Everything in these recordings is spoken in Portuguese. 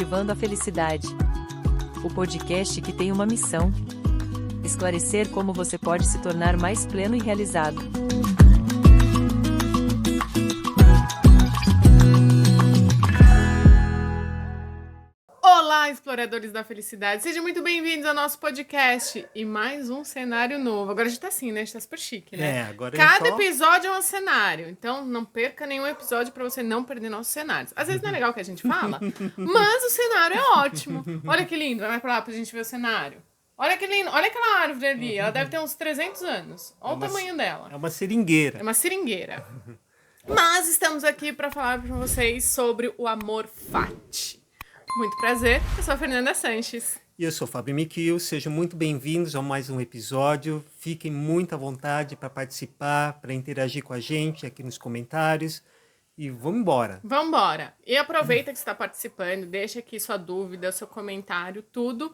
Cultivando a Felicidade. O podcast que tem uma missão: esclarecer como você pode se tornar mais pleno e realizado. Olá, exploradores da felicidade! Sejam muito bem-vindos ao nosso podcast e mais um cenário novo. Agora a gente tá assim, né? A gente tá super chique, né? Agora Cada episódio é um cenário, então não perca nenhum episódio pra você não perder nossos cenários. Às vezes não é legal o que a gente fala, mas o cenário é ótimo. Olha que lindo, vai pra lá pra gente ver o cenário. Olha que lindo, olha aquela árvore ali, ela deve ter uns 300 anos. Olha o tamanho dela. É uma seringueira. É uma seringueira. Mas estamos aqui pra falar pra vocês sobre o amor fati. Muito prazer, eu sou a Fernanda Sanches. E eu sou o Fábio Miquil, sejam muito bem-vindos a mais um episódio. Fiquem muito à vontade para participar, para interagir com a gente aqui nos comentários. E vamos embora. Vamos embora. E aproveita que você está participando, deixa aqui sua dúvida, seu comentário, tudo.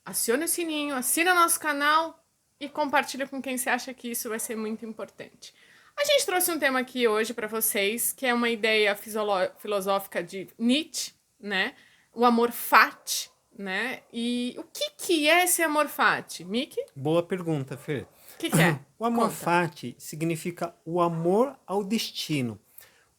Acione o sininho, assina nosso canal e compartilha com quem você acha que isso vai ser muito importante. A gente trouxe um tema aqui hoje para vocês, que é uma ideia filosófica de Nietzsche, né? O amor fati, né? E o que é esse amor fati, Miki? Boa pergunta, Fer. O que é? O amor fati significa o amor ao destino.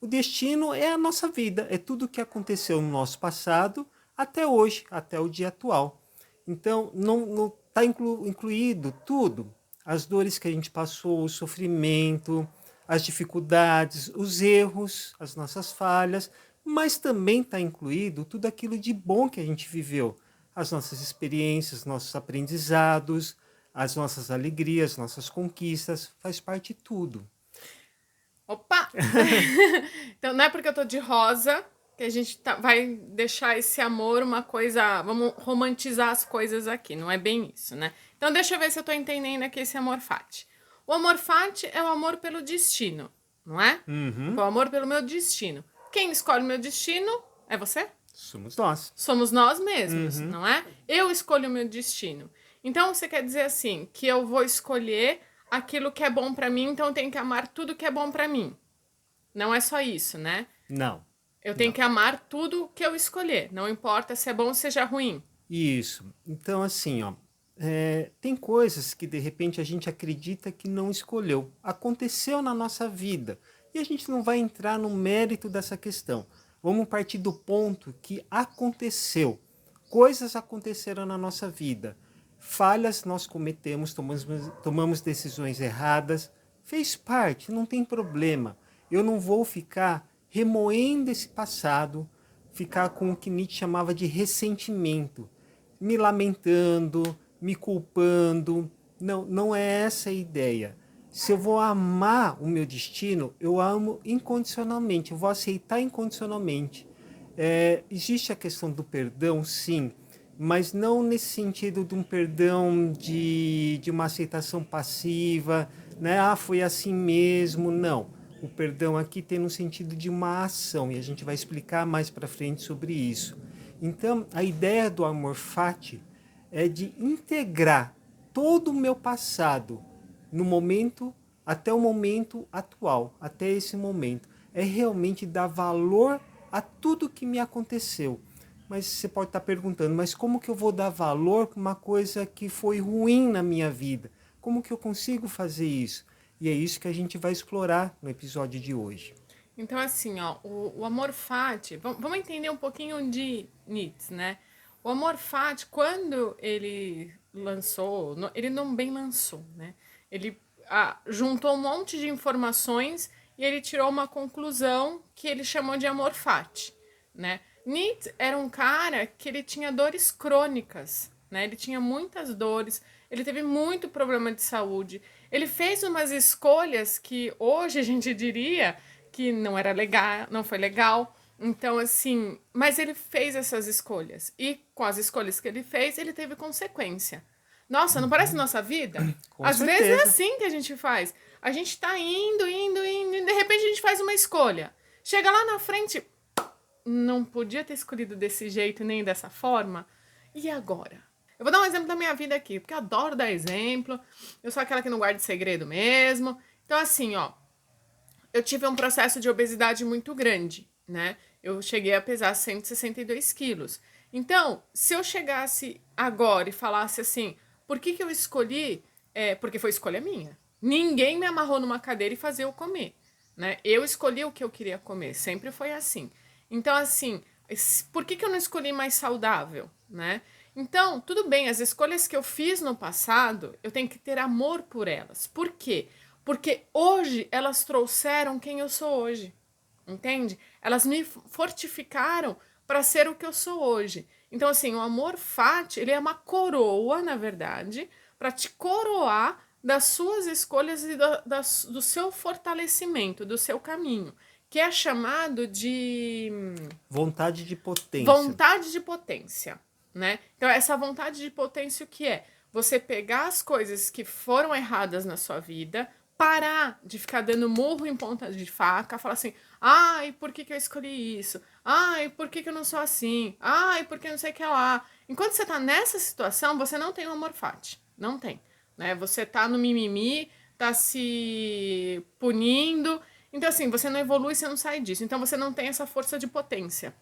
O destino é a nossa vida, é tudo o que aconteceu no nosso passado até hoje, até o dia atual. Então, não está incluído tudo. As dores que a gente passou, o sofrimento, as dificuldades, os erros, as nossas falhas, mas também está incluído tudo aquilo de bom que a gente viveu. As nossas experiências, nossos aprendizados, as nossas alegrias, nossas conquistas, faz parte de tudo. Opa! Então não é porque eu tô de rosa que a gente vai deixar esse amor uma coisa... Vamos romantizar as coisas aqui, não é bem isso, né? Então deixa eu ver se eu tô entendendo aqui esse amor fati. O amor fati é o amor pelo destino, não é? O amor pelo meu destino. Quem escolhe o meu destino é você? Somos nós. Somos nós mesmos, não é? Eu escolho o meu destino. Então você quer dizer assim, que eu vou escolher aquilo que é bom pra mim, então eu tenho que amar tudo que é bom pra mim. Não é só isso, né? Não. Eu tenho que amar tudo que eu escolher, não importa se é bom ou seja ruim. Isso. Então, assim, tem coisas que de repente a gente acredita que não escolheu. Aconteceu na nossa vida. E a gente não vai entrar no mérito dessa questão. Vamos partir do ponto que aconteceu. Coisas aconteceram na nossa vida. Falhas nós cometemos, tomamos decisões erradas. Fez parte, não tem problema. Eu não vou ficar remoendo esse passado, ficar com o que Nietzsche chamava de ressentimento, me lamentando, me culpando. Não é essa a ideia. Se eu vou amar o meu destino, eu amo incondicionalmente, eu vou aceitar incondicionalmente. Existe a questão do perdão, sim, mas não nesse sentido de um perdão de uma aceitação passiva, né? Foi assim mesmo, não. O perdão aqui tem no sentido de uma ação, e a gente vai explicar mais para frente sobre isso. Então, a ideia do amor fati é de integrar todo o meu passado no momento, até o momento atual, até esse momento. É realmente dar valor a tudo que me aconteceu. Mas você pode estar perguntando, mas como que eu vou dar valor para uma coisa que foi ruim na minha vida? Como que eu consigo fazer isso? E é isso que a gente vai explorar no episódio de hoje. Então, assim, o amor fati... Vamos entender um pouquinho de Nietzsche, né? O amor fati, quando ele lançou... Ele não bem lançou, né? Ele juntou um monte de informações e ele tirou uma conclusão que ele chamou de amor fati, né? Nietzsche era um cara que ele tinha dores crônicas, né? Ele tinha muitas dores, ele teve muito problema de saúde, ele fez umas escolhas que hoje a gente diria que não era legal, não foi legal. Então, assim, mas ele fez essas escolhas e com as escolhas que ele fez, ele teve consequência. Nossa, não parece nossa vida? Às vezes é assim que a gente faz. A gente tá indo, e de repente a gente faz uma escolha. Chega lá na frente, não podia ter escolhido desse jeito nem dessa forma. E agora? Eu vou dar um exemplo da minha vida aqui, porque eu adoro dar exemplo. Eu sou aquela que não guarda segredo mesmo. Então, assim, eu tive um processo de obesidade muito grande, né? Eu cheguei a pesar 162 quilos. Então, se eu chegasse agora e falasse assim, por que eu escolhi? Porque foi escolha minha. Ninguém me amarrou numa cadeira e fazia eu comer, né? Eu escolhi o que eu queria comer, sempre foi assim. Então, assim, por que eu não escolhi mais saudável, né? Então, tudo bem, as escolhas que eu fiz no passado, eu tenho que ter amor por elas. Por quê? Porque hoje elas trouxeram quem eu sou hoje, entende? Elas me fortificaram para ser o que eu sou hoje. Então, assim, o amor fati, ele é uma coroa, na verdade, para te coroar das suas escolhas e do seu fortalecimento, do seu caminho, que é chamado de Vontade de potência. vontade de potência, né? Então, essa vontade de potência, o que é? Você pegar as coisas que foram erradas na sua vida, parar de ficar dando murro em ponta de faca, falar assim, ai, por que eu escolhi isso? Ai, por que eu não sou assim? Ai, por que não sei o que lá? Enquanto você tá nessa situação, você não tem o amor fati. Não tem, né? Você tá no mimimi, tá se punindo. Então, assim, você não evolui, você não sai disso. Então, você não tem essa força de potência.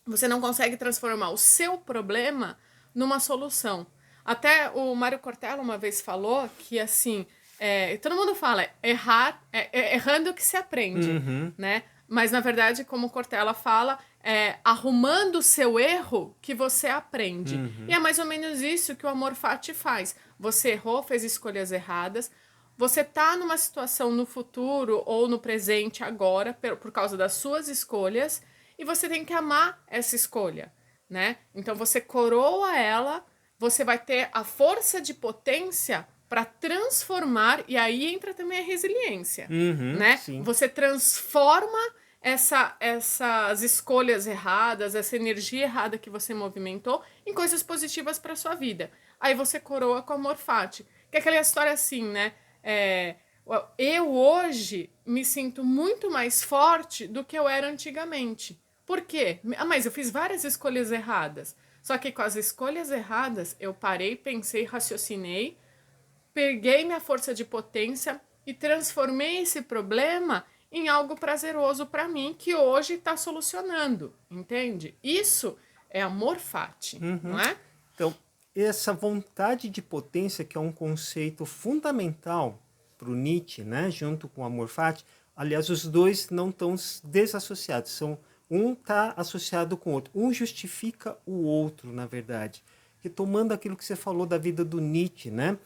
Você não consegue transformar o seu problema numa solução. Até o Mário Cortella uma vez falou que, assim, todo mundo fala, errando que se aprende, né? Mas, na verdade, como o Cortella fala, arrumando o seu erro que você aprende. E é mais ou menos isso que o amor fati faz. Você errou, fez escolhas erradas, você tá numa situação no futuro ou no presente agora, por causa das suas escolhas, e você tem que amar essa escolha, né? Então você coroa ela, você vai ter a força de potência para transformar, e aí entra também a resiliência, né? Sim. Você transforma essas escolhas erradas, essa energia errada que você movimentou em coisas positivas para sua vida. Aí você coroa com amor fati, que é aquela história assim, né? Eu hoje me sinto muito mais forte do que eu era antigamente. Por quê? Mas eu fiz várias escolhas erradas. Só que com as escolhas erradas, eu parei, pensei, raciocinei, peguei minha força de potência e transformei esse problema em algo prazeroso para mim que hoje está solucionando, entende? Isso é amor fati, não é? Então, essa vontade de potência, que é um conceito fundamental para o Nietzsche, né, junto com o amor fati, aliás, os dois não estão desassociados, um está associado com o outro, um justifica o outro, na verdade. Retomando aquilo que você falou da vida do Nietzsche, né?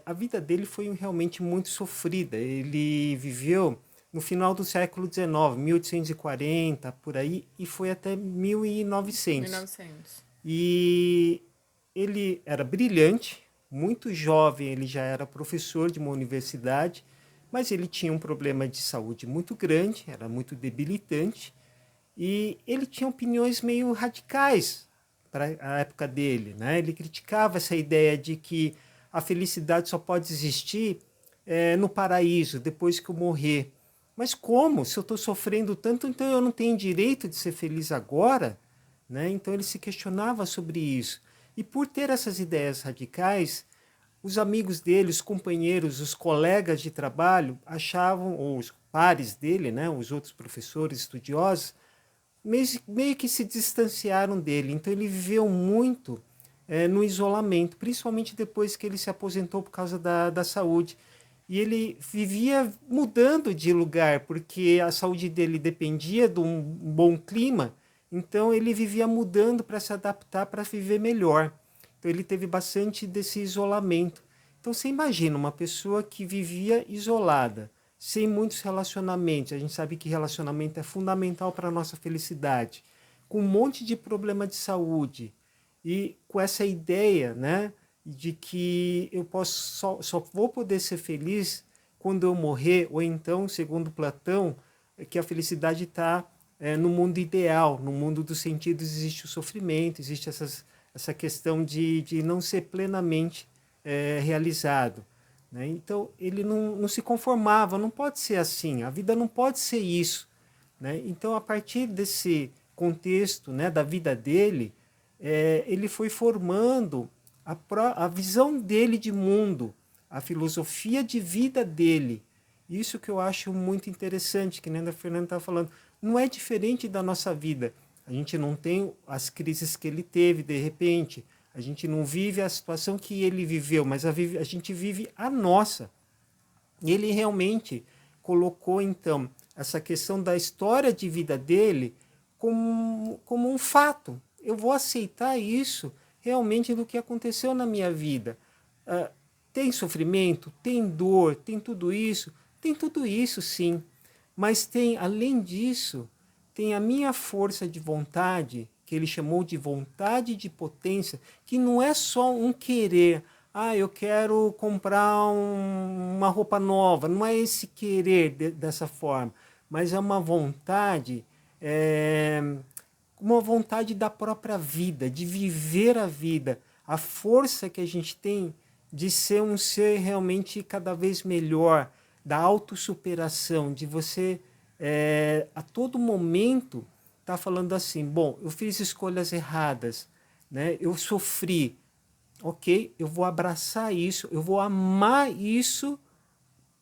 A vida dele foi realmente muito sofrida. Ele viveu no final do século XIX, 1840, por aí, e foi até 1900. 1900. E ele era brilhante, muito jovem, ele já era professor de uma universidade, mas ele tinha um problema de saúde muito grande, era muito debilitante, e ele tinha opiniões meio radicais para a época dele, né? Ele criticava essa ideia de que a felicidade só pode existir no paraíso, depois que eu morrer. Mas como? Se eu estou sofrendo tanto, então eu não tenho direito de ser feliz agora? Né? Então ele se questionava sobre isso. E por ter essas ideias radicais, os amigos dele, os companheiros, os colegas de trabalho achavam, ou os pares dele, né, os outros professores estudiosos, meio que se distanciaram dele. Então ele viveu muito no isolamento, principalmente depois que ele se aposentou por causa da saúde. E ele vivia mudando de lugar, porque a saúde dele dependia de um bom clima, então ele vivia mudando para se adaptar, para viver melhor. Então ele teve bastante desse isolamento. Então você imagina uma pessoa que vivia isolada, sem muitos relacionamentos, a gente sabe que relacionamento é fundamental para a nossa felicidade, com um monte de problema de saúde, e com essa ideia, né, de que eu só vou poder ser feliz quando eu morrer, ou então, segundo Platão, que a felicidade está no mundo ideal, no mundo dos sentidos existe o sofrimento, existe essa questão de não ser plenamente realizado. Né? Então, ele não se conformava, não pode ser assim, a vida não pode ser isso. Né? Então, a partir desse contexto, né, da vida dele, ele foi formando a visão dele de mundo, a filosofia de vida dele. Isso que eu acho muito interessante, que nem a Fernanda estava falando. Não é diferente da nossa vida. A gente não tem as crises que ele teve, de repente. A gente não vive a situação que ele viveu, mas a gente vive a nossa. E ele realmente colocou, então, essa questão da história de vida dele como um fato. Eu vou aceitar isso realmente do que aconteceu na minha vida. Tem sofrimento, tem dor, tem tudo isso sim. Mas tem, além disso, tem a minha força de vontade, que ele chamou de vontade de potência, que não é só um querer. Eu quero comprar uma roupa nova. Não é esse querer dessa forma, mas é uma vontade, uma vontade da própria vida, de viver a vida. A força que a gente tem de ser um ser realmente cada vez melhor, da autossuperação, de você a todo momento tá falando assim, bom, eu fiz escolhas erradas, né? Eu sofri, ok, eu vou abraçar isso, eu vou amar isso.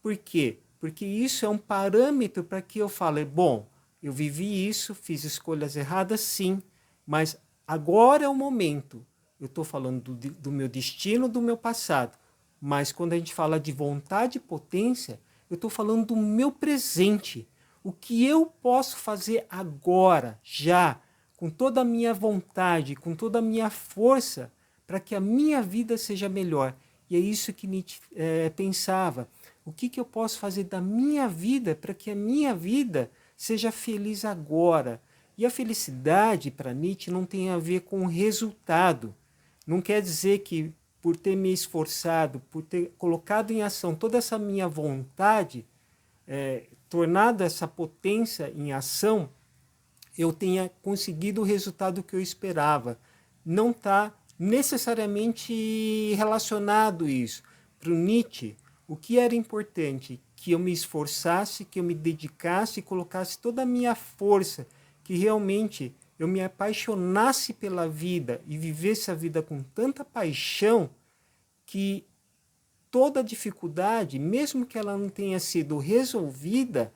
Por quê? Porque isso é um parâmetro para que eu fale, bom, eu vivi isso, fiz escolhas erradas sim, mas agora é o momento. Eu estou falando do meu destino, do meu passado, mas quando a gente fala de vontade e potência, eu estou falando do meu presente. O que eu posso fazer agora, já, com toda a minha vontade, com toda a minha força, para que a minha vida seja melhor. E é isso que Nietzsche pensava. O que eu posso fazer da minha vida para que a minha vida seja feliz agora? E a felicidade, para Nietzsche, não tem a ver com o resultado. Não quer dizer que por ter me esforçado, por ter colocado em ação toda essa minha vontade, tornado essa potência em ação, eu tenha conseguido o resultado que eu esperava. Não está necessariamente relacionado isso. Para o Nietzsche, o que era importante? Que eu me esforçasse, que eu me dedicasse, colocasse toda a minha força, que realmente eu me apaixonasse pela vida e vivesse a vida com tanta paixão que toda dificuldade, mesmo que ela não tenha sido resolvida,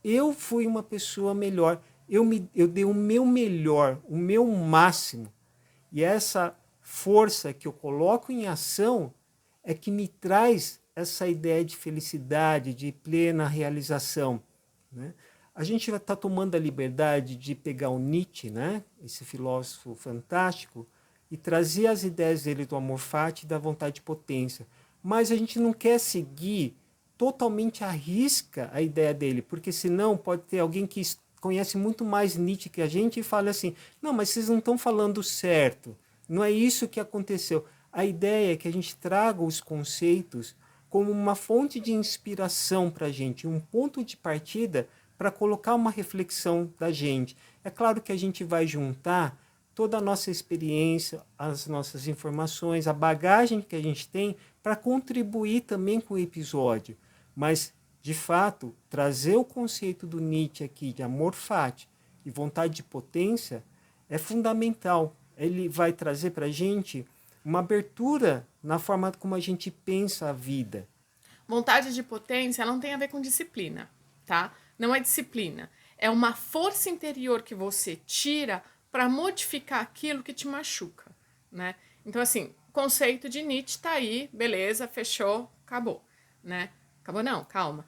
eu fui uma pessoa melhor. Eu dei o meu melhor, o meu máximo. E essa força que eu coloco em ação é que me traz essa ideia de felicidade, de plena realização, né? A gente vai estar tomando a liberdade de pegar o Nietzsche, né, esse filósofo fantástico, e trazer as ideias dele do amor fati e da vontade de potência. Mas a gente não quer seguir totalmente à risca a ideia dele, porque senão pode ter alguém que conhece muito mais Nietzsche que a gente e fala assim, não, mas vocês não estão falando certo, não é isso que aconteceu. A ideia é que a gente traga os conceitos como uma fonte de inspiração para a gente, um ponto de partida para colocar uma reflexão da gente. É claro que a gente vai juntar toda a nossa experiência, as nossas informações, a bagagem que a gente tem para contribuir também com o episódio. Mas, de fato, trazer o conceito do Nietzsche aqui de amor fati e vontade de potência é fundamental. Ele vai trazer para a gente uma abertura na forma como a gente pensa a vida. Vontade de potência não tem a ver com disciplina, tá? Não é disciplina. É uma força interior que você tira para modificar aquilo que te machuca, né? Então, assim, conceito de Nietzsche tá aí, beleza, fechou, acabou, né? Acabou não, calma.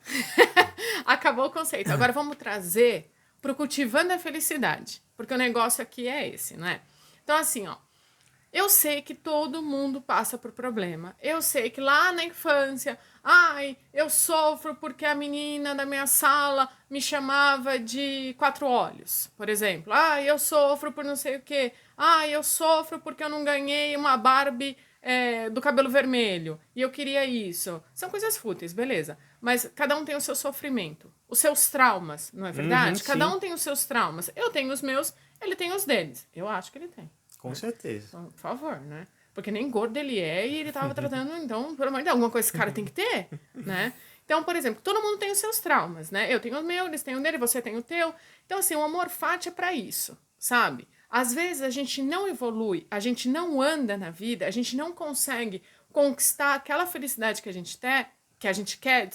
Acabou o conceito. Agora vamos trazer pro Cultivando a Felicidade, porque o negócio aqui é esse, né? Então, assim, ó, eu sei que todo mundo passa por problema. Eu sei que lá na infância, eu sofro porque a menina da minha sala me chamava de 4 olhos, por exemplo. Eu sofro por não sei o quê. Eu sofro porque eu não ganhei uma Barbie do cabelo vermelho e eu queria isso. São coisas fúteis, beleza. Mas cada um tem o seu sofrimento, os seus traumas, não é verdade? Cada um tem os seus traumas. Eu tenho os meus, ele tem os deles. Eu acho que ele tem. Com certeza. Então, por favor, né? Porque nem gordo ele é e ele tava tratando, então, pelo amor de Deus, alguma coisa esse cara tem que ter, né? Então, por exemplo, todo mundo tem os seus traumas, né? Eu tenho o meu, eles têm o dele, você tem o teu. Então, assim, o amor fati é pra isso, sabe? Às vezes a gente não evolui, a gente não anda na vida, a gente não consegue conquistar aquela felicidade que a gente quer,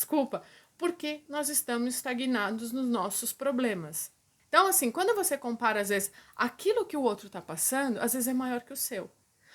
porque nós estamos estagnados nos nossos problemas. Então, assim, quando você compara, às vezes, aquilo que o outro tá passando, às vezes é maior que o seu.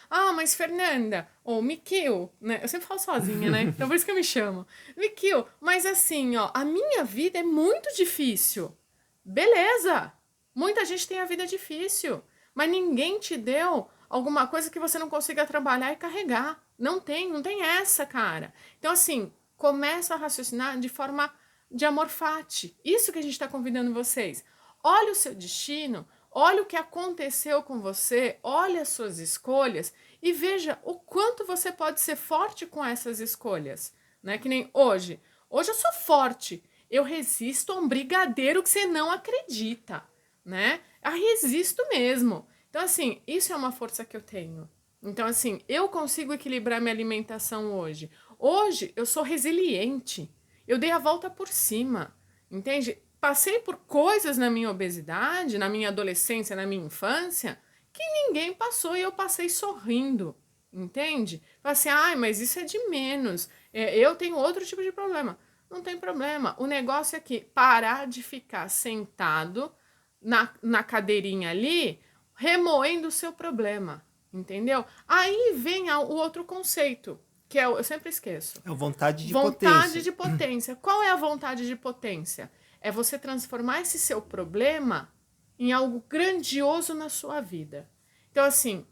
Ah, mas Fernanda, ou Miquel, né? Eu sempre falo sozinha, né? Então por isso que eu me chamo. Miquel, mas assim, ó, a minha vida é muito difícil. Beleza! Muita gente tem a vida difícil, mas ninguém te deu alguma coisa que você não consiga trabalhar e carregar. Não tem essa, cara. Então, assim, começa a raciocinar de forma de amor fati. Isso que a gente está convidando vocês. Olha o seu destino, olha o que aconteceu com você, olha as suas escolhas e veja o quanto você pode ser forte com essas escolhas, né? Que nem hoje. Hoje eu sou forte. Eu resisto a um brigadeiro que você não acredita, né? Eu resisto mesmo. Então, assim, isso é uma força que eu tenho. Então, assim, eu consigo equilibrar minha alimentação hoje. Hoje eu sou resiliente. Eu dei a volta por cima, entende? Passei por coisas na minha obesidade, na minha adolescência, na minha infância, que ninguém passou e eu passei sorrindo, entende? Falei assim, ai, mas isso é de menos. Eu tenho outro tipo de problema. Não tem problema. O negócio é que parar de ficar sentado na cadeirinha ali, remoendo o seu problema, entendeu? Aí vem o outro conceito, que é, eu sempre esqueço. É a vontade de Vontade potência. de potência. Qual é a vontade de potência? É você transformar esse seu problema em algo grandioso na sua vida. Então, assim,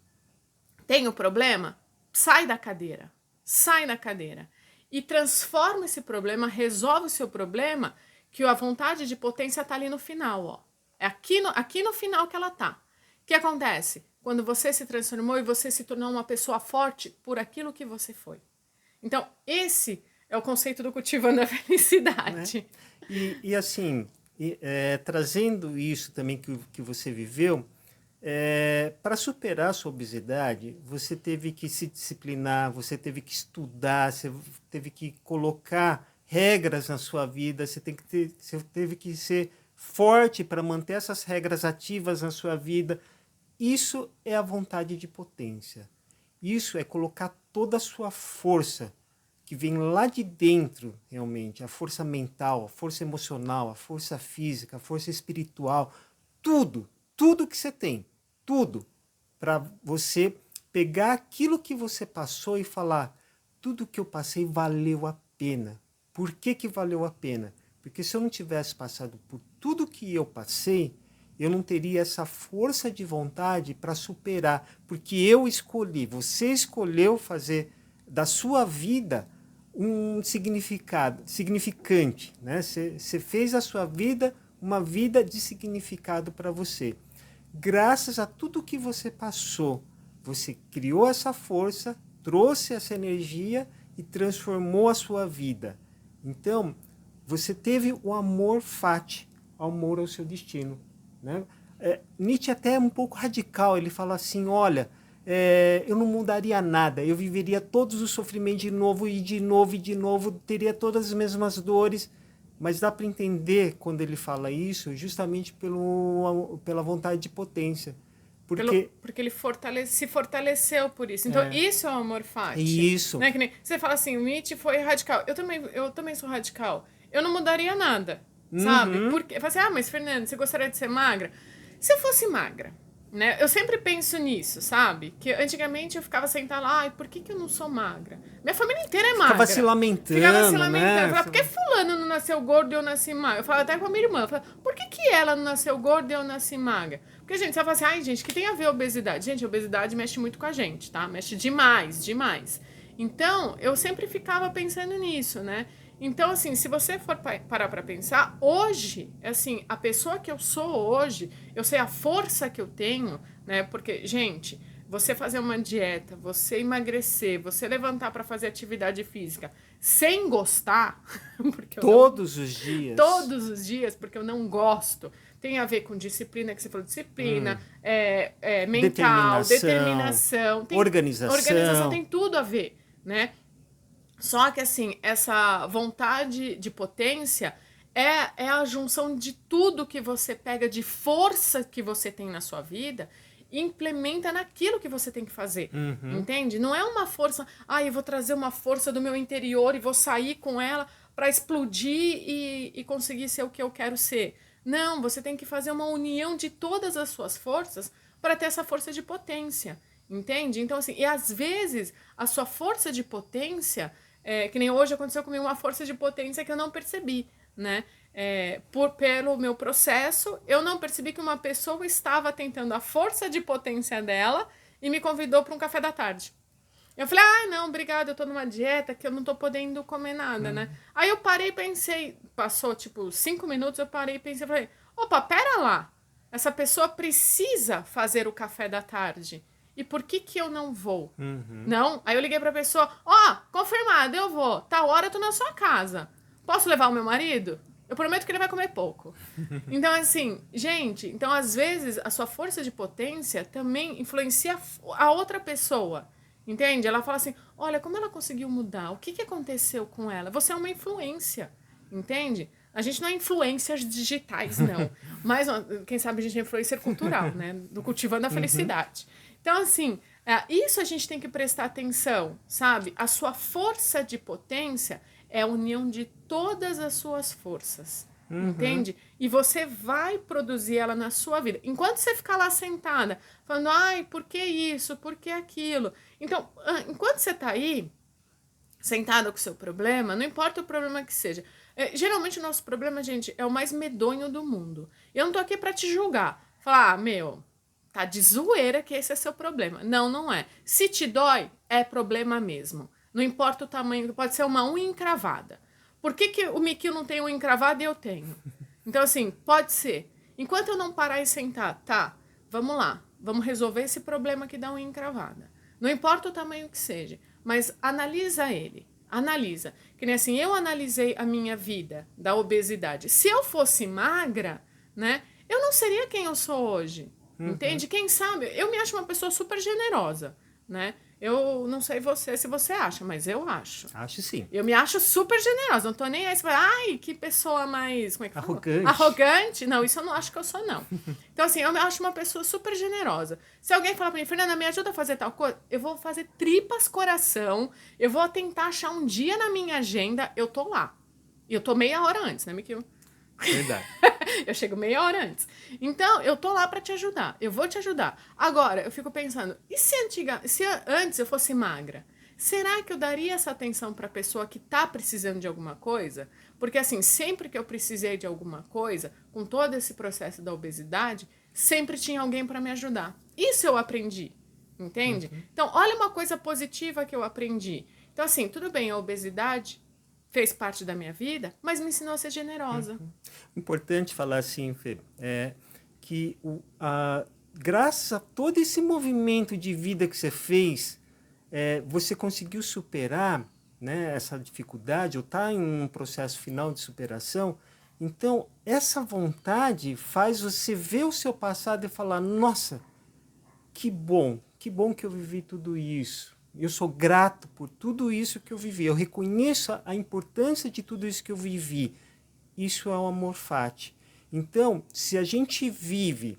tem o problema? Sai da cadeira. Sai da cadeira. E transforma esse problema, resolve o seu problema, que a vontade de potência tá ali no final, ó. É aqui no final que ela tá. O que acontece? Quando você se transformou e você se tornou uma pessoa forte por aquilo que você foi. Então, esse é o conceito do cultivando a felicidade. Né? E assim, trazendo isso também que você viveu, para superar a sua obesidade, você teve que se disciplinar, você teve que estudar, você teve que colocar regras na sua vida, você teve que ser forte para manter essas regras ativas na sua vida. Isso é a vontade de potência. Isso é colocar toda a sua força, que vem lá de dentro, realmente, a força mental, a força emocional, a força física, a força espiritual, tudo que você tem, tudo, para você pegar aquilo que você passou e falar, tudo que eu passei valeu a pena. Por que valeu a pena? Porque se eu não tivesse passado por tudo que eu passei, eu não teria essa força de vontade para superar, porque eu escolhi, você escolheu fazer da sua vida um significante, né? Você fez a sua vida uma vida de significado para você. Graças a tudo que você passou, você criou essa força, trouxe essa energia e transformou a sua vida. Então, você teve o amor fati, amor ao seu destino. Né? Nietzsche até é um pouco radical, ele fala assim, olha, eu não mudaria nada, eu viveria todos os sofrimentos de novo, e de novo, e de novo, teria todas as mesmas dores, mas dá para entender quando ele fala isso, justamente pela vontade de potência. Porque ele se fortaleceu por isso. Então, isso é o amor fati. Isso. Né? Que nem, você fala assim, o Nietzsche foi radical. Eu também sou radical. Eu não mudaria nada. Sabe? Porque, eu falo assim, mas Fernanda, você gostaria de ser magra? Se eu fosse magra, né? Eu sempre penso nisso, sabe? Que antigamente eu ficava sentada lá, por que eu não sou magra? Minha família inteira é magra. Ficava se lamentando, né? Eu falava, por que fulano não nasceu gordo e eu nasci magra? Eu falava até com a minha irmã, eu falava, por que ela não nasceu gorda e eu nasci magra? Porque, gente, você fala assim, gente, que tem a ver a obesidade? Gente, a obesidade mexe muito com a gente, tá? Mexe demais. Então, eu sempre ficava pensando nisso, né? Então, assim, se você for parar pra pensar, hoje, assim, a pessoa que eu sou hoje, eu sei a força que eu tenho, né? Porque, gente, você fazer uma dieta, você emagrecer, você levantar pra fazer atividade física sem gostar, porque todos os dias, porque eu não gosto, tem a ver com disciplina, que você falou, disciplina, mental, determinação, organização tem tudo a ver, né? Só que, assim, essa vontade de potência é a junção de tudo que você pega, de força que você tem na sua vida, e implementa naquilo que você tem que fazer, entende? Não é uma força, eu vou trazer uma força do meu interior e vou sair com ela para explodir e conseguir ser o que eu quero ser. Não, você tem que fazer uma união de todas as suas forças para ter essa força de potência, entende? Então, assim, e às vezes a sua força de potência, que nem hoje aconteceu comigo, uma força de potência que eu não percebi, né? Pelo meu processo, eu não percebi que uma pessoa estava tentando a força de potência dela e me convidou para um café da tarde. Eu falei, não, obrigada, eu tô numa dieta que eu não tô podendo comer nada, né? Aí eu parei e pensei, passou tipo 5 minutos, eu parei e pensei, falei, opa, pera lá, essa pessoa precisa fazer o café da tarde. E por que eu não vou? Não? Aí eu liguei pra pessoa, confirmado, eu vou. Tá hora eu tô na sua casa. Posso levar o meu marido? Eu prometo que ele vai comer pouco. Então, assim, gente, então às vezes a sua força de potência também influencia a outra pessoa. Entende? Ela fala assim, olha, como ela conseguiu mudar? O que aconteceu com ela? Você é uma influência, entende? A gente não é influências digitais, não. Mas, quem sabe, a gente é influencer cultural, né? Do Cultivando a Felicidade. Então, assim, isso a gente tem que prestar atenção, sabe? A sua força de potência é a união de todas as suas forças. Entende? E você vai produzir ela na sua vida. Enquanto você ficar lá sentada, falando, por que isso? Por que aquilo? Então, enquanto você tá aí, sentada com o seu problema, não importa o problema que seja. Geralmente o nosso problema, gente, é o mais medonho do mundo. Eu não tô aqui pra te julgar. Falar, tá de zoeira que esse é seu problema. Não, não é. Se te dói, é problema mesmo. Não importa o tamanho, pode ser uma unha encravada. Por que o Miquil não tem unha encravada e eu tenho? Então, assim, pode ser. Enquanto eu não parar e sentar, tá, vamos lá, vamos resolver esse problema que dá unha encravada. Não importa o tamanho que seja, mas analisa ele. Analisa. Que nem assim, eu analisei a minha vida da obesidade. Se eu fosse magra, né, eu não seria quem eu sou hoje. Entende? Quem sabe? Eu me acho uma pessoa super generosa, né? Eu não sei se você acha, mas eu acho. Acho sim. Eu me acho super generosa, não tô nem aí. Você fala, que pessoa mais... Como é que fala? Arrogante. Arrogante? Não, isso eu não acho que eu sou, não. Então, assim, eu me acho uma pessoa super generosa. Se alguém falar pra mim, Fernanda, me ajuda a fazer tal coisa, eu vou fazer tripas coração, eu vou tentar achar um dia na minha agenda, eu tô lá. E eu tô meia hora antes, né, Miquel? Verdade. Eu chego meia hora antes. Então, eu tô lá pra te ajudar. Eu vou te ajudar. Agora, eu fico pensando, e se antes eu fosse magra? Será que eu daria essa atenção pra pessoa que tá precisando de alguma coisa? Porque, assim, sempre que eu precisei de alguma coisa, com todo esse processo da obesidade, sempre tinha alguém pra me ajudar. Isso eu aprendi, entende? Então, olha uma coisa positiva que eu aprendi. Então, assim, tudo bem, a obesidade fez parte da minha vida, mas me ensinou a ser generosa. Importante falar assim, Fê, que graças a todo esse movimento de vida que você fez, você conseguiu superar, né, essa dificuldade, ou está em um processo final de superação. Então, essa vontade faz você ver o seu passado e falar, nossa, que bom que eu vivi tudo isso. Eu sou grato por tudo isso que eu vivi. Eu reconheço a importância de tudo isso que eu vivi. Isso é o amor fati. Então, se a gente vive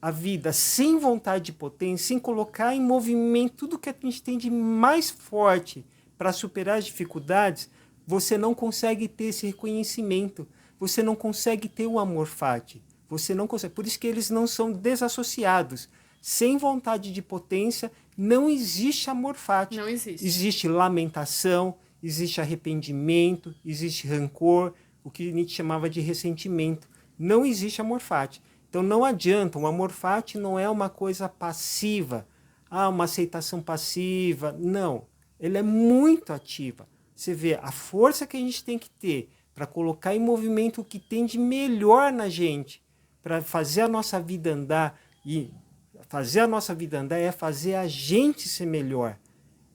a vida sem vontade de potência, sem colocar em movimento tudo que a gente tem de mais forte para superar as dificuldades, você não consegue ter esse reconhecimento. Você não consegue ter o amor fati. Você não consegue. Por isso que eles não são desassociados. Sem vontade de potência, não existe amor fati. Não existe. Existe lamentação, existe arrependimento, existe rancor, o que Nietzsche chamava de ressentimento. Não existe amor fati. Então não adianta, o amor fati não é uma coisa passiva, uma aceitação passiva. Não, ele é muito ativa. Você vê a força que a gente tem que ter para colocar em movimento o que tem de melhor na gente, para fazer a nossa vida andar. E fazer a nossa vida andar é fazer a gente ser melhor.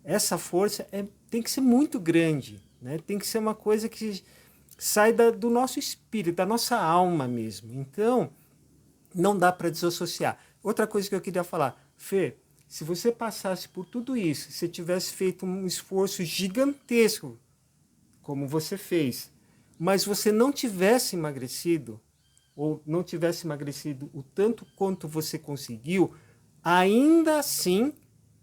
Essa força tem que ser muito grande, né? Tem que ser uma coisa que sai do nosso espírito, da nossa alma mesmo. Então, não dá para desassociar. Outra coisa que eu queria falar, Fê, se você passasse por tudo isso, se tivesse feito um esforço gigantesco, como você fez, mas você não tivesse emagrecido, ou não tivesse emagrecido o tanto quanto você conseguiu, ainda assim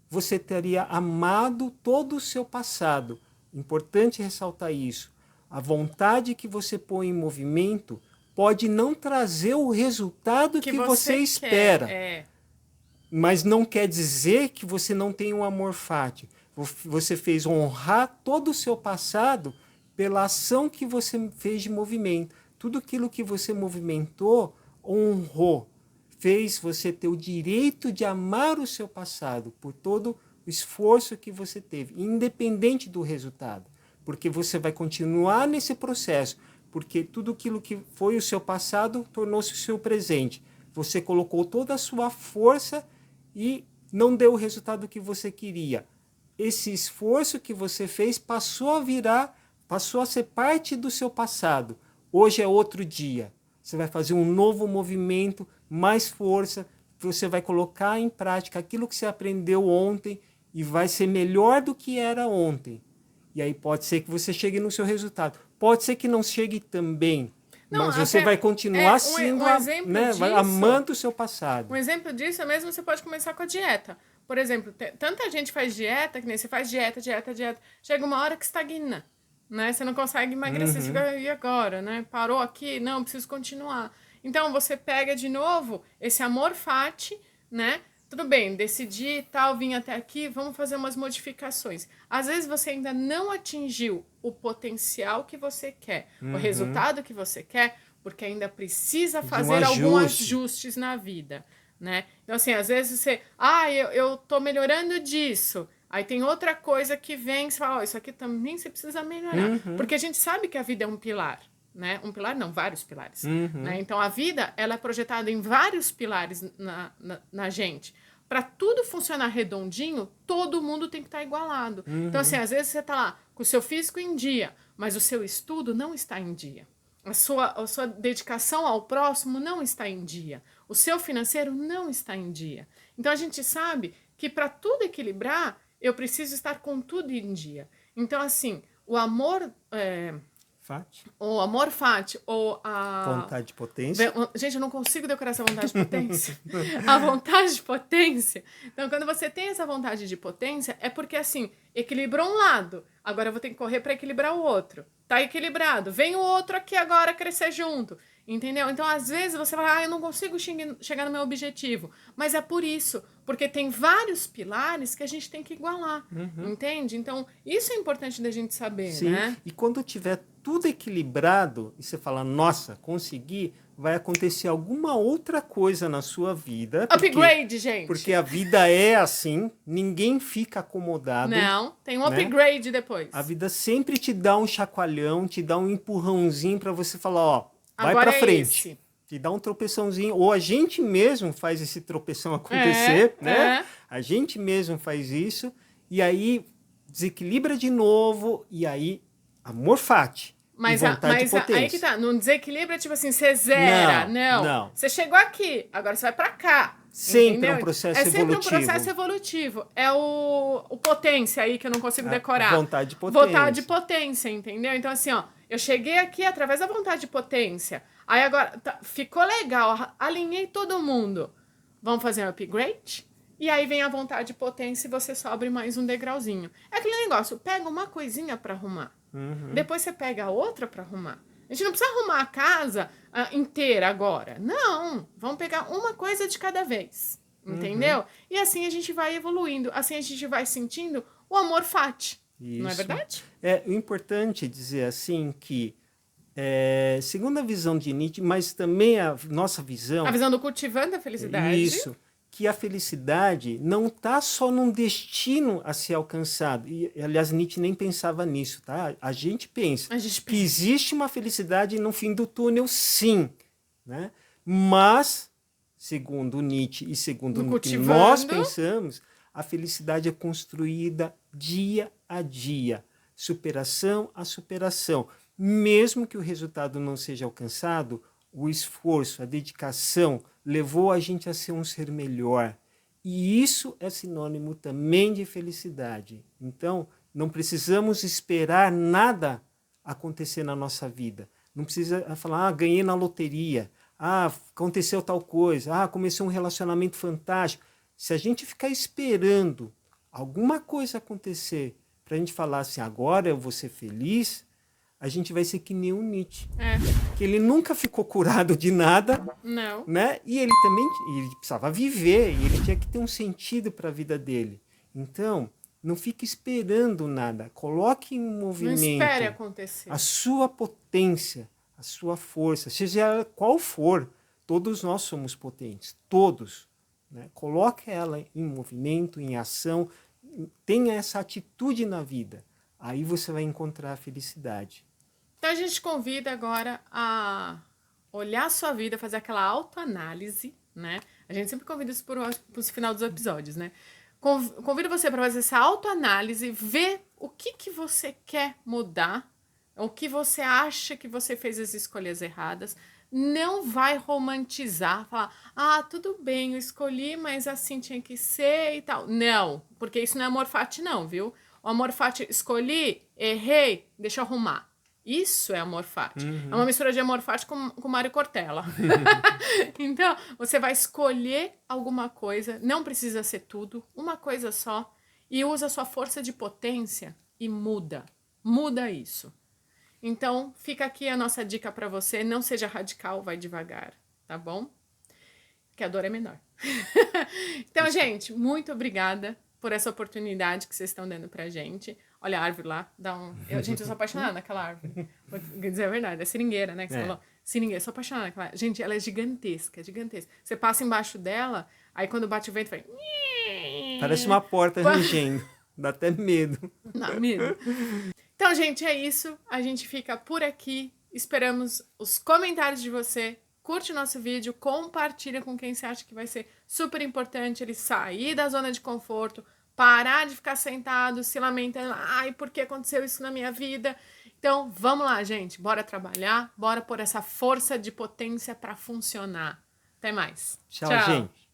você teria amado todo o seu passado. Importante ressaltar isso. A vontade que você põe em movimento pode não trazer o resultado que você espera. Mas não quer dizer que você não tem um amor fati. Você fez honrar todo o seu passado pela ação que você fez de movimento. Tudo aquilo que você movimentou, honrou. Fez você ter o direito de amar o seu passado por todo o esforço que você teve, independente do resultado. Porque você vai continuar nesse processo. Porque tudo aquilo que foi o seu passado tornou-se o seu presente. Você colocou toda a sua força e não deu o resultado que você queria. Esse esforço que você fez passou a ser parte do seu passado. Hoje é outro dia. Você vai fazer um novo movimento, mais força, você vai colocar em prática aquilo que você aprendeu ontem e vai ser melhor do que era ontem. E aí pode ser que você chegue no seu resultado. Pode ser que não chegue também. Não, mas você vai continuar sendo, amando o seu passado. Um exemplo disso é mesmo, você pode começar com a dieta. Por exemplo, tanta gente faz dieta, que nem você faz dieta. Chega uma hora que estagna, né? Você não consegue emagrecer, você fica, e agora, né? Parou aqui? Não, preciso continuar. Então, você pega de novo esse amor fati, né? Tudo bem, decidi e tal, vim até aqui, vamos fazer umas modificações. Às vezes você ainda não atingiu o potencial que você quer, o resultado que você quer, porque ainda precisa fazer alguns ajustes na vida, né? Então, assim, às vezes você... eu tô melhorando disso. Aí tem outra coisa que vem, você fala, isso aqui também você precisa melhorar. Porque a gente sabe que a vida é um pilar. Né? Um pilar não, vários pilares. Né? Então a vida ela é projetada em vários pilares na gente. Para tudo funcionar redondinho, todo mundo tem que estar igualado. Então assim, às vezes você está lá com o seu físico em dia, mas o seu estudo não está em dia. A sua dedicação ao próximo não está em dia. O seu financeiro não está em dia. Então a gente sabe que para tudo equilibrar, eu preciso estar com tudo em dia. Então assim, o amor... O amor fati, ou a... Vontade de potência. Gente, eu não consigo decorar essa vontade de potência. A vontade de potência. Então, quando você tem essa vontade de potência, é porque, assim, equilibrou um lado. Agora eu vou ter que correr para equilibrar o outro. Tá equilibrado. Vem o outro aqui agora crescer junto. Entendeu? Então, às vezes, você vai, eu não consigo chegar no meu objetivo. Mas é por isso. Porque tem vários pilares que a gente tem que igualar. Entende? Então, isso é importante da gente saber, Sim. Né? E quando tiver tudo equilibrado, e você fala, nossa, consegui, vai acontecer alguma outra coisa na sua vida. Upgrade, gente! Porque a vida é assim, ninguém fica acomodado. Não, tem um upgrade depois. A vida sempre te dá um chacoalhão, te dá um empurrãozinho para você falar, ó, vai agora para frente. Te dá um tropeçãozinho, ou a gente mesmo faz esse tropeção acontecer, né? A gente mesmo faz isso, e aí desequilibra de novo, e aí amor fati. Mas aí que tá, não desequilibra, tipo assim, você zera. Não. Você chegou aqui, agora você vai pra cá. Sempre entendeu? É um processo evolutivo. É sempre um processo evolutivo. É o potência aí que eu não consigo decorar. Vontade de potência. Vontade de potência, entendeu? Então, assim, ó, eu cheguei aqui através da vontade de potência. Aí agora, ficou legal, alinhei todo mundo. Vamos fazer um upgrade? E aí vem a vontade de potência e você sobe mais um degrauzinho. É aquele negócio, pega uma coisinha pra arrumar. Depois você pega a outra pra arrumar. A gente não precisa arrumar a casa inteira agora. Não, vamos pegar uma coisa de cada vez. Entendeu? E assim a gente vai evoluindo. Assim a gente vai sentindo o amor fati. Isso. Não é verdade? O importante é dizer assim que, segundo a visão de Nietzsche, mas também a nossa visão... A visão do cultivando a felicidade. Isso. Que a felicidade não está só num destino a ser alcançado. E, aliás, Nietzsche nem pensava nisso, tá? A gente pensa que existe uma felicidade no fim do túnel, sim. Né? Mas, segundo Nietzsche e segundo o que nós pensamos, a felicidade é construída dia a dia, superação a superação. Mesmo que o resultado não seja alcançado, o esforço, a dedicação levou a gente a ser um ser melhor. E isso é sinônimo também de felicidade. Então, não precisamos esperar nada acontecer na nossa vida. Não precisa falar, ganhei na loteria, aconteceu tal coisa, comecei um relacionamento fantástico. Se a gente ficar esperando alguma coisa acontecer para a gente falar assim, agora eu vou ser feliz, a gente vai ser que nem o Nietzsche. É. Que ele nunca ficou curado de nada, Não. né? E ele também ele precisava viver, e ele tinha que ter um sentido para a vida dele. Então, não fique esperando nada. Coloque em Não movimento espere acontecer. a sua potência, a sua força, seja ela qual for. Todos nós somos potentes, todos. Né? Coloque ela em movimento, em ação, tenha essa atitude na vida. Aí você vai encontrar a felicidade. Então a gente convida agora a olhar a sua vida, fazer aquela autoanálise, né? A gente sempre convida isso para o final dos episódios, né? Convido você para fazer essa autoanálise, ver o que você quer mudar, o que você acha que você fez as escolhas erradas. Não vai romantizar, falar, ah, tudo bem, eu escolhi, mas assim tinha que ser e tal. Não, porque isso não é amor fati não, viu? O amor fati, escolhi, errei, deixa eu arrumar. Isso é amor fati. É uma mistura de amor fati com Mário Cortella. Então, você vai escolher alguma coisa, não precisa ser tudo, uma coisa só, e usa a sua força de potência e muda. Muda isso. Então, fica aqui a nossa dica para você, não seja radical, vai devagar, tá bom? Que a dor é menor. Então, gente, muito obrigada por essa oportunidade que vocês estão dando pra gente. Olha a árvore lá, gente, eu sou apaixonada naquela árvore. Vou dizer a verdade, é seringueira, né, que você falou. Seringueira, eu sou apaixonada naquela árvore. Gente, ela é gigantesca, gigantesca. Você passa embaixo dela, aí quando bate o vento, vai... Parece uma porta rangendo, dá até medo. Dá medo. Então, gente, é isso. A gente fica por aqui. Esperamos os comentários de você. Curte o nosso vídeo, compartilha com quem você acha que vai ser super importante ele sair da zona de conforto, parar de ficar sentado, se lamentando, ai, por que aconteceu isso na minha vida? Então, vamos lá, gente, bora trabalhar, bora pôr essa força de potência para funcionar. Até mais. Tchau, gente.